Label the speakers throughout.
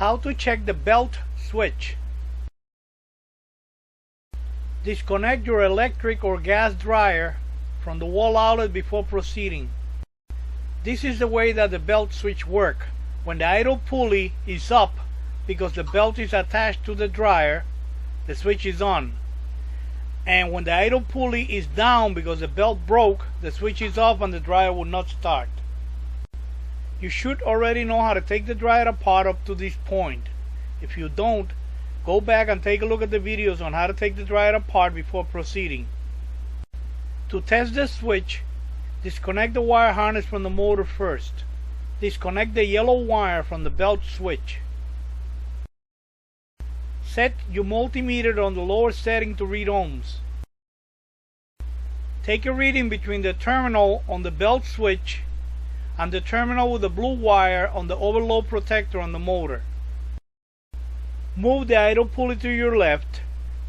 Speaker 1: How to check the belt switch. Disconnect your electric or gas dryer from the wall outlet before proceeding. This is the way that the belt switch works. When the idle pulley is up because the belt is attached to the dryer, the switch is on. And when the idle pulley is down because the belt broke, the switch is off and the dryer will not start. You should already know how to take the dryer apart up to this point. If you don't, go back and take a look at the videos on how to take the dryer apart before proceeding. To test the switch, disconnect the wire harness from the motor first. Disconnect the yellow wire from the belt switch. Set your multimeter on the lower setting to read ohms. Take a reading between the terminal on the belt switch and the terminal with the blue wire on the overload protector on the motor. Move the idle pulley to your left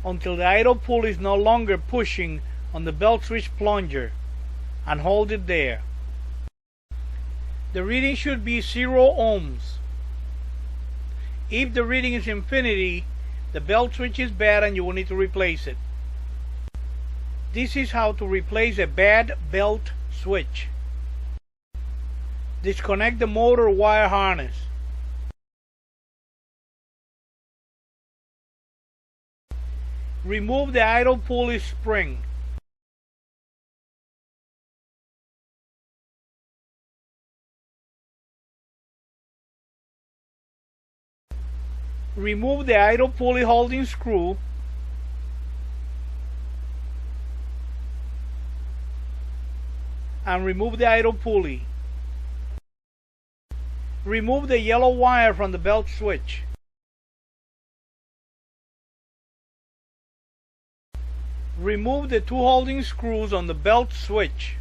Speaker 1: until the idle pulley is no longer pushing on the belt switch plunger, and hold it there. The reading should be 0 ohms. If the reading is infinity, the belt switch is bad and you will need to replace it. This is how to replace a bad belt switch. Disconnect the motor wire harness. Remove the idle pulley spring. Remove the idle pulley holding screw. And remove the idle pulley. Remove the yellow wire from the belt switch. Remove the 2 holding screws on the belt switch.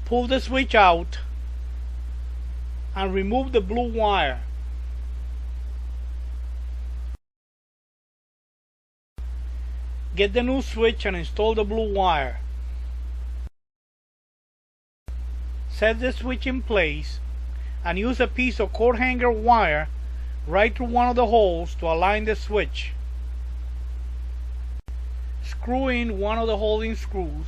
Speaker 1: Pull the switch out and remove the blue wire. Get the new switch and install the blue wire. Set the switch in place and use a piece of coat hanger wire right through one of the holes to align the switch. Screw in one of the holding screws.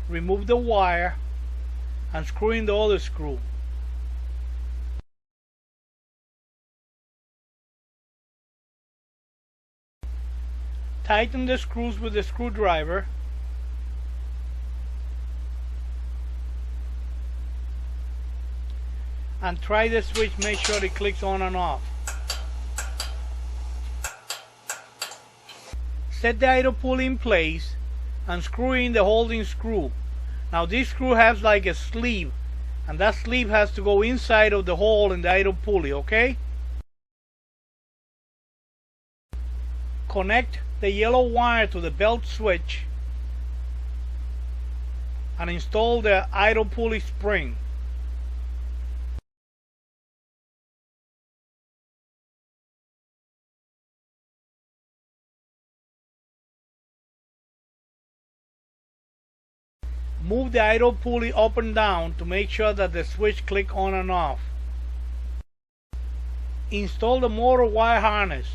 Speaker 1: Remove the wire and screw in the other screw. Tighten the screws with the screwdriver. And try the switch, make sure it clicks on and off. Set the idle pulley in place and screw in the holding screw. Now this screw has like a sleeve, and that sleeve has to go inside of the hole in the idle pulley, okay? Connect the yellow wire to the belt switch and install the idle pulley spring. Move the idle pulley up and down to make sure that the switch clicks on and off. Install the motor wire harness.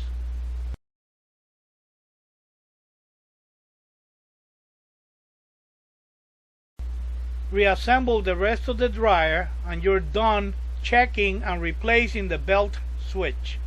Speaker 1: Reassemble the rest of the dryer and you're done checking and replacing the belt switch.